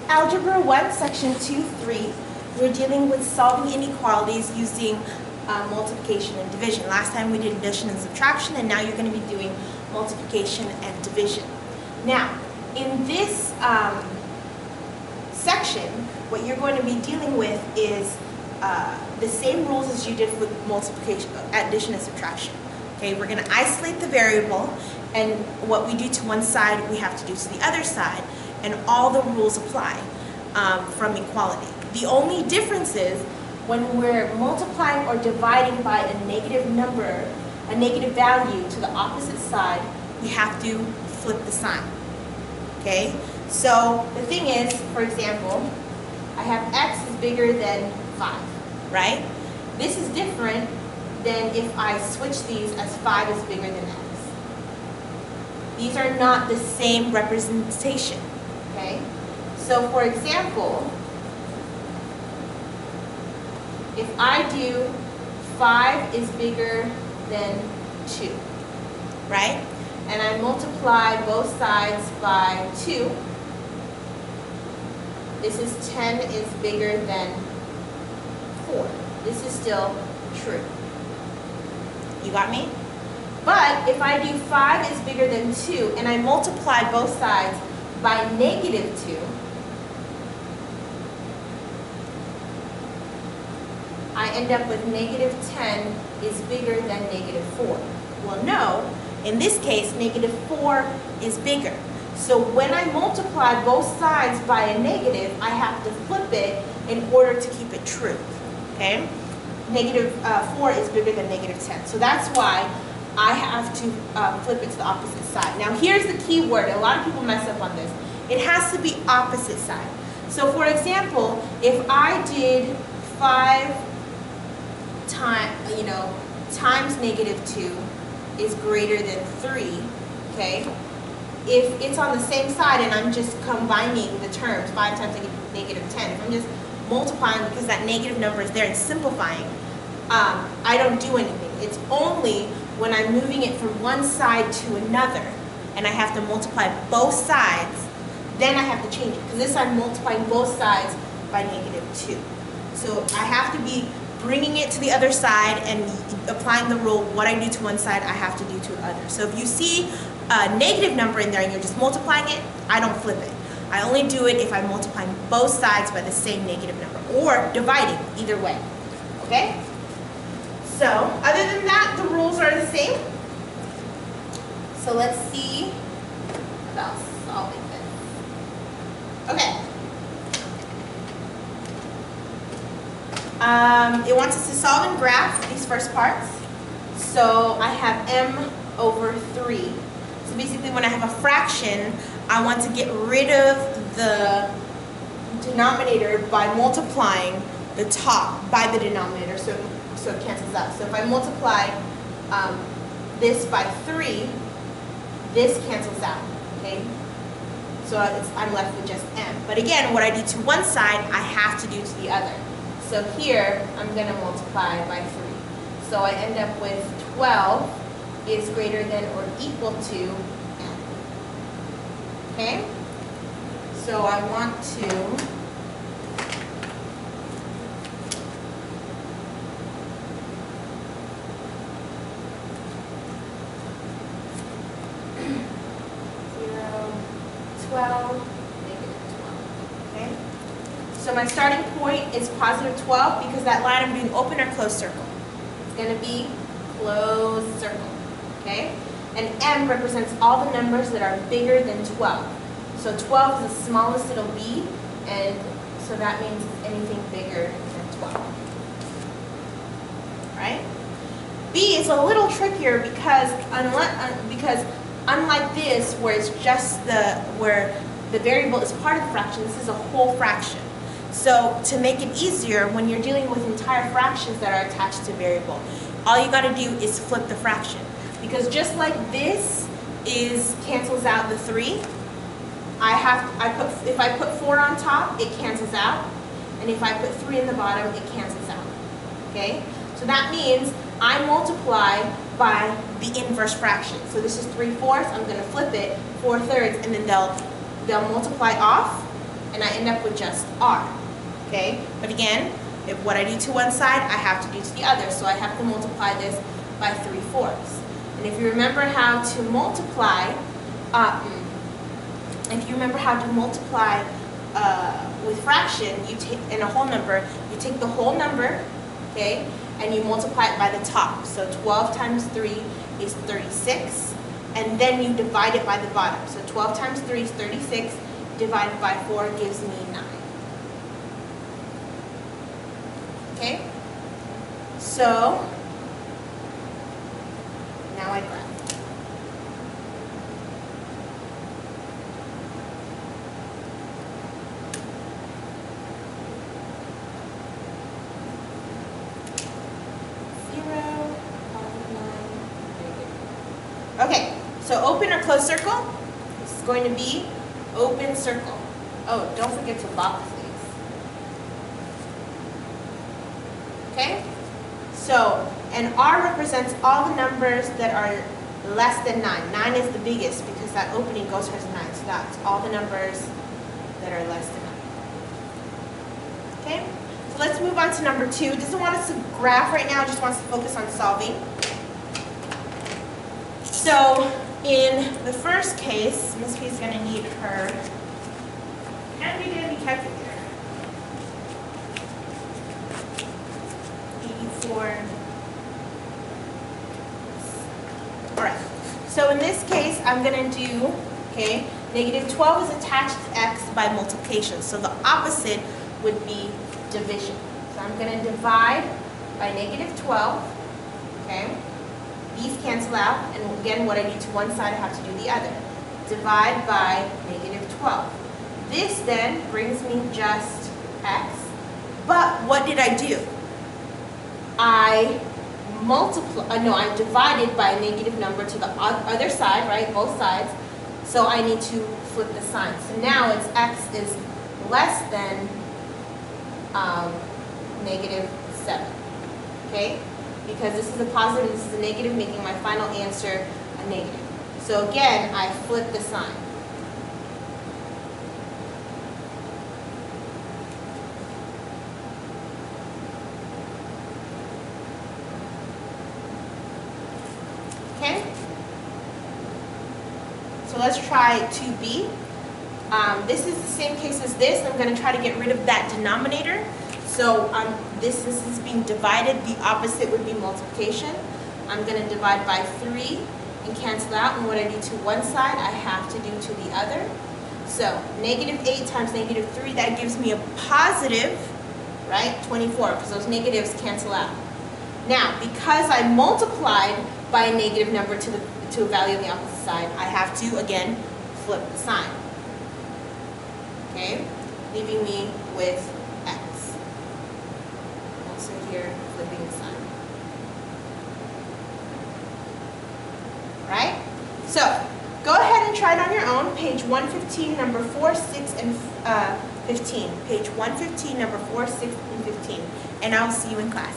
Algebra 1, Section 2-3, we're dealing with solving inequalities using multiplication and division. Last time we did addition and subtraction, and now you're going to be doing multiplication and division. Now, in this section, what you're going to be dealing with is the same rules as you did with multiplication, addition and subtraction. Okay, we're going to isolate the variable, and what we do to one side, we have to do to the other side, and all the rules apply from equality. The only difference is when we're multiplying or dividing by a negative number, a negative value to the opposite side, we have to flip the sign. Okay, so the thing is, for example, I have x is bigger than 5, right? This is different than if I switch these as 5 is bigger than x. These are not the same representation, okay? So for example, if I do 5 is bigger than 2, right? And I multiply both sides by 2, this is 10 is bigger than 4. This is still true. You got me? But if I do 5 is bigger than 2 and I multiply both sides by -2, I end up with -10 is bigger than -4. Well, no. In this case, -4 is bigger. So when I multiply both sides by a negative, I have to flip it in order to keep it true. Okay? -4 is bigger than -10. So that's why I have to flip it to the opposite side. Now here's the key word. A lot of people mess up on this. It has to be opposite side. So for example, if I did 5 times -2 is greater than 3, okay? If it's on the same side and I'm just combining the terms, 5 times -10, if I'm just multiplying because that negative number is there and simplifying, I don't do anything. It's only when I'm moving it from one side to another and I have to multiply both sides, then I have to change it. Because this I'm multiplying both sides by -2. So I have to be bringing it to the other side and applying the rule, what I do to one side, I have to do to the other. So if you see a negative number in there and you're just multiplying it, I don't flip it. I only do it if I'm multiplying both sides by the same negative number, or dividing, either way. Okay? So, other than that, the rules are the same. So let's see about solving this. Okay. It wants us to solve and graph these first parts. So I have m over 3. So basically when I have a fraction, I want to get rid of the denominator by multiplying the top by the denominator, so it cancels out. So if I multiply this by 3, this cancels out, okay? So I'm left with just m. But again, what I do to one side, I have to do to the other. So here, I'm going to multiply by 3. So I end up with 12 is greater than or equal to m. Okay? So I want to So my starting point is +12 because that line I'm doing open or closed circle. It's going to be closed circle, okay? And m represents all the numbers that are bigger than 12. So 12 is the smallest it'll be, and so that means it's anything bigger than 12. Right? B is a little trickier because unlike this, where it's just where the variable is part of the fraction, this is a whole fraction. So to make it easier, when you're dealing with entire fractions that are attached to variable, all you got to do is flip the fraction. Because just like this cancels out the 3, if I put 4 on top, it cancels out, and if I put 3 in the bottom, it cancels out. Okay? So that means I multiply by the inverse fraction. So this is 3/4. I'm going to flip it 4/3, and then they'll multiply off, and I end up with just r, okay? But again, if what I do to one side, I have to do to the other, so I have to multiply this by 3/4. And if you remember how to multiply, with fraction, you take in a whole number, you take the whole number, okay, and you multiply it by the top. So 12 times 3 is 36, and then you divide it by the bottom. So 12 times 3 is 36, divided by 4 gives me 9. Okay? So, now I graph. Okay, so open or closed circle? This is going to be open circle. Oh, don't forget to box these. Okay? So, and R represents all the numbers that are less than 9. 9 is the biggest because that opening goes towards 9. So that's all the numbers that are less than 9. Okay? So let's move on to number 2. It doesn't want us to graph right now, it just wants to focus on solving. So in the first case, Miss P is going to need her handy dandy calculator. 84. All right. So in this case, I'm going to do, okay, negative 12 is attached to x by multiplication. So the opposite would be division. So I'm going to divide by negative 12, okay? These cancel out, and again, what I do to one side, I have to do the other. Divide by negative 12. This then brings me just x, but what did I do? I divided by a negative number to the other side, right, both sides, so I need to flip the sign. So now it's x is less than negative 7, okay? Because this is a positive, this is a negative, making my final answer a negative. So again, I flip the sign. Okay? So let's try 2b. This is the same case as this. I'm going to try to get rid of that denominator. So this is being divided. The opposite would be multiplication. I'm going to divide by 3 and cancel out. And what I do to one side, I have to do to the other. So negative 8 times negative 3, that gives me a positive, right, 24, because those negatives cancel out. Now, because I multiplied by a negative number to a value on the opposite side, I have to, again, flip the sign. Okay? Leaving me with x. Also here, flipping the sign. Right? So, go ahead and try it on your own. Page 115, number 4, 6, and 15. Page 115, number 4, 6, and 15. And I'll see you in class.